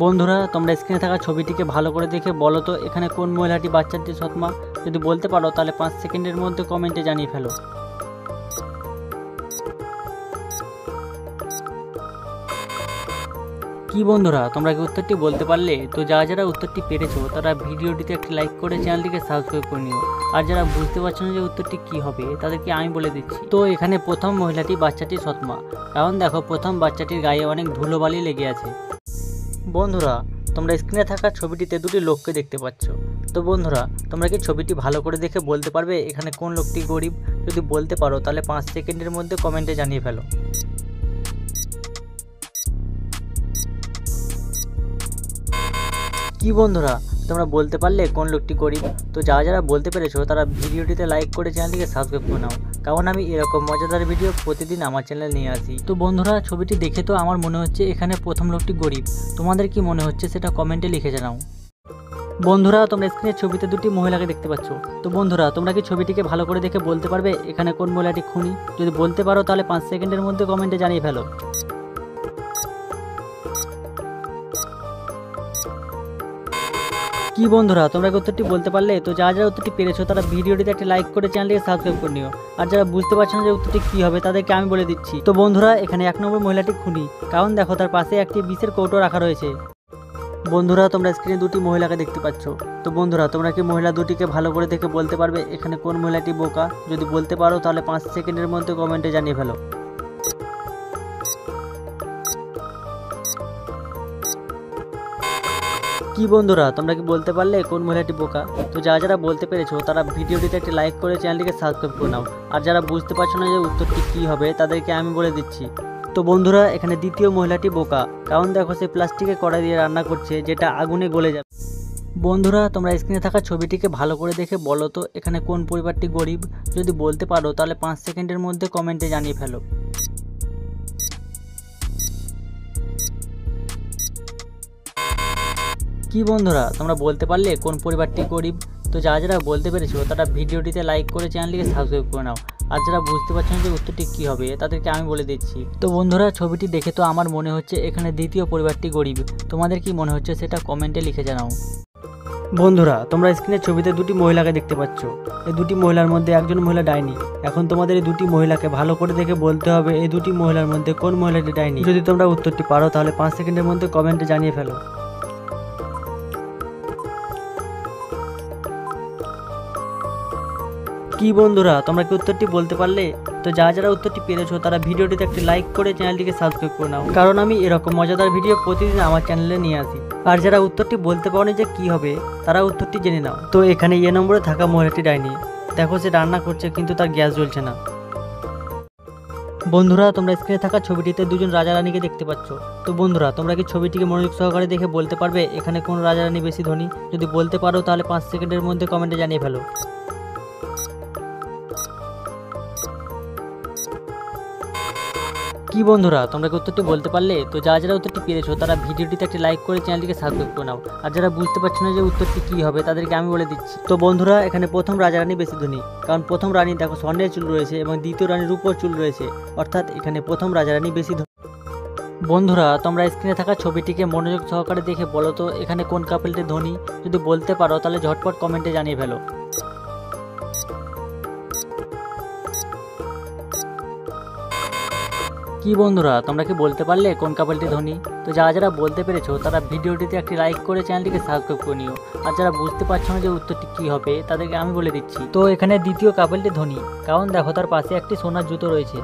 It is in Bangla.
বন্ধুরা তোমরা স্ক্রিনে থাকা ছবিটিকে ভালো করে দেখে বলো তো এখানে কোন মহিলাটি বাচ্চাটির সৎমা। যদি বলতে পারো তাহলে 5 সেকেন্ডের মধ্যে কমেন্টে জানিয়ে ফেলো। কি বন্ধুরা তোমরা কি উত্তরটি বলতে পারলে? তো যারা উত্তরটি পেরেছো তারা ভিডিওটিতে একটি লাইক করে চ্যানেলটিকে সাবস্ক্রাইব করে নিও। আর যারা বুঝতে পারছো না যে উত্তরটি কি হবে তাদেরকে আমি বলে দিচ্ছি। তো এখানে প্রথম মহিলাটি বাচ্চাটির সৎমা, কারণ দেখো প্রথম বাচ্চাটির গায়ে অনেক ধুলোবালি লেগে আছে। বন্ধুরা তোমরা স্ক্রিনে থাকা ছবিটিতে দুটি লোককে দেখতে পাচ্ছ। তো বন্ধুরা তোমরা কি ছবিটি ভালো করে দেখে বলতে পারবে এখানে কোন লোকটি গরিব? যদি বলতে পারো তাহলে 5 সেকেন্ডের মধ্যে কমেন্টে জানিয়ে ফেলো। কি বন্ধুরা তোমরা বলতে পারলে কোন লোকটি গরিব? তো যারা বলতে পেরেছো তারা ভিডিওটিতে লাইক করে চ্যানেলটিকে সাবস্ক্রাইব করে নাও, কারণ আমি এরকম মজাদার ভিডিও প্রতিদিন আমার চ্যানেলে নিয়ে আসি। তো বন্ধুরা ছবিটি দেখে তো আমার মনে হচ্ছে এখানে প্রথম লোকটি গরিব। তোমাদের কি মনে হচ্ছে সেটা কমেন্টে লিখে জানাও। বন্ধুরা তোমরা স্ক্রিনের ছবিতে দুটি মহিলাকে দেখতে পাচ্ছ। তো বন্ধুরা তোমরা কি ছবিটিকে ভালো করে দেখে বলতে পারবে এখানে কোন মহিলাটি খুনি? যদি বলতে পারো তাহলে 5 সেকেন্ডের মধ্যে কমেন্টে জানিয়ে ফেলো। কি বন্ধুরা তোমরা কি উত্তরটি বলতে পারলে? তো যারা উত্তরটি পেরেছো তারা ভিডিওটিতে একটা লাইক করে চ্যানেলটিকে সাবস্ক্রাইব করে নিও। আর যারা বুঝতে পারছো না যে উত্তরটি কি হবে তাদেরকে আমি বলে দিচ্ছি। তো বন্ধুরা এখানে 1 নম্বর মহিলাটি খুনি, কারণ দেখো তার পাশে একটি বিষের কৌটো রাখা রয়েছে। বন্ধুরা তোমরা স্ক্রিনে দুটি মহিলাকে দেখতে পাচ্ছ। তো বন্ধুরা তোমরা কি মহিলা দুটিকে ভালো করে দেখে বলতে পারবে এখানে কোন মহিলাটি বোকা? যদি বলতে পারো তাহলে 5 সেকেন্ডের মধ্যে কমেন্টে জানিয়ে ফেলো। কি বন্ধুরা তোমরা কি বলতে পারলে কোন মহিলাটি বোকা? তো যারা বলতে পেরেছো তারা ভিডিওটিতে একটি লাইক করে চ্যানেলটিকে সাবস্ক্রাইব করে নাও। আর যারা বুঝতে পারছো না যে উত্তরটি কি হবে তাদেরকে আমি বলে দিচ্ছি। তো বন্ধুরা এখানে দ্বিতীয় মহিলাটি বোকা, কারণ দেখো সে প্লাস্টিকের কড়াই দিয়ে রান্না করছে যেটা আগুনে গলে যাবে। বন্ধুরা তোমরা স্ক্রিনে থাকা ছবিটিকে ভালো করে দেখে বলো তো এখানে কোন পরিবারটি গরিব? যদি বলতে পারো তাহলে 5 সেকেন্ডের মধ্যে কমেন্টে জানিয়ে ফেলো। কি বন্ধুরা তোমরা বলতে পারলে কোন পরিবারটি গরিব? তো যারা বলতে পেরেছো তারা ভিডিওটিতে লাইক করে চ্যানেলটিকে সাবস্ক্রাইব করে নাও। আর যারা বুঝতে পারছেন যে উত্তরটি কী হবে তাদেরকে আমি বলে দিচ্ছি। তো বন্ধুরা ছবিটি দেখে তো আমার মনে হচ্ছে এখানে দ্বিতীয় পরিবারটি গরিব। তোমাদের কি মনে হচ্ছে সেটা কমেন্টে লিখে জানাও। বন্ধুরা তোমরা স্ক্রিনের ছবিতে দুটি মহিলাকে দেখতে পাচ্ছ। এই দুটি মহিলার মধ্যে একজন মহিলা ডাইনি। এখন তোমাদের এই দুটি মহিলাকে ভালো করে দেখে বলতে হবে এই দুটি মহিলার মধ্যে কোন মহিলাটি ডাইনি। যদি তোমরা উত্তরটি পারো তাহলে 5 সেকেন্ডের মধ্যে কমেন্টে জানিয়ে ফেলো। কি বন্ধুরা তোমরা কি উত্তরটি বলতে পারলে? তো যারা উত্তরটি পেরেছো তারা ভিডিওটিতে একটি লাইক করে চ্যানেলটিকে সাবস্ক্রাইব করে নাও, কারণ আমি এরকম মজাদার ভিডিও প্রতিদিন আমার চ্যানেলে নিয়ে আসি। আর যারা উত্তরটি বলতে পারোনি যে কি হবে তারা উত্তরটি জেনে নাও। তো এখানে এ নম্বরে থাকা মহিলাটি ডাইনি। দেখো সে রান্না করছে কিন্তু তার গ্যাস জ্বলছে না। বন্ধুরা তোমরা স্ক্রিনে থাকা ছবিটিতে দুজন রাজা রানীকে দেখতে পাচ্ছ। তো বন্ধুরা তোমরা কি ছবিটিকে মনোযোগ সহকারে দেখে বলতে পারবে এখানে কোন রাজা রানী বেশি ধনী? যদি বলতে পারো তাহলে 5 সেকেন্ডের মধ্যে কমেন্টে জানিয়ে ফেলো। কি বন্ধুরা তোমরা কি উত্তরটি বলতে পারলে? তো যারা উত্তরটি পেরেছো তারা ভিডিওটিতে একটি লাইক করে চ্যানেলটিকে সাবস্ক্রাইব করে নাও। আর যারা বুঝতে পারছো না যে উত্তরটি কী হবে তাদেরকে আমি বলে দিচ্ছি। তো বন্ধুরা এখানে প্রথম রাজা রানী বেশি ধনী, কারণ প্রথম রানী দেখো স্বর্ণের চুল রয়েছে এবং দ্বিতীয় রানীর রূপোর চুল রয়েছে, অর্থাৎ এখানে প্রথম রাজা রানী বেশি ধনী। বন্ধুরা তোমরা স্ক্রিনে থাকা ছবিটিকে মনোযোগ সহকারে দেখে বলো তো এখানে কোন কাপলটি ধনী? যদি বলতে পারো তাহলে ঝটপট কমেন্টে জানিয়ে ফেলো। কি বন্ধুরা তোমরা কি বলতে পারলে কোন কাপলটি ধনী? তো যারা বলতে পেরেছো তারা ভিডিওটিতে একটি লাইক করে চ্যানেলটিকে সাবস্ক্রাইব করে নিও। আর যারা বুঝতে পারছো না যে উত্তরটি কী হবে তাদেরকে আমি বলে দিচ্ছি। তো এখানে দ্বিতীয় কাপলটি ধনী, কারণ দেখো তার পাশে একটি সোনার জুতো রয়েছে।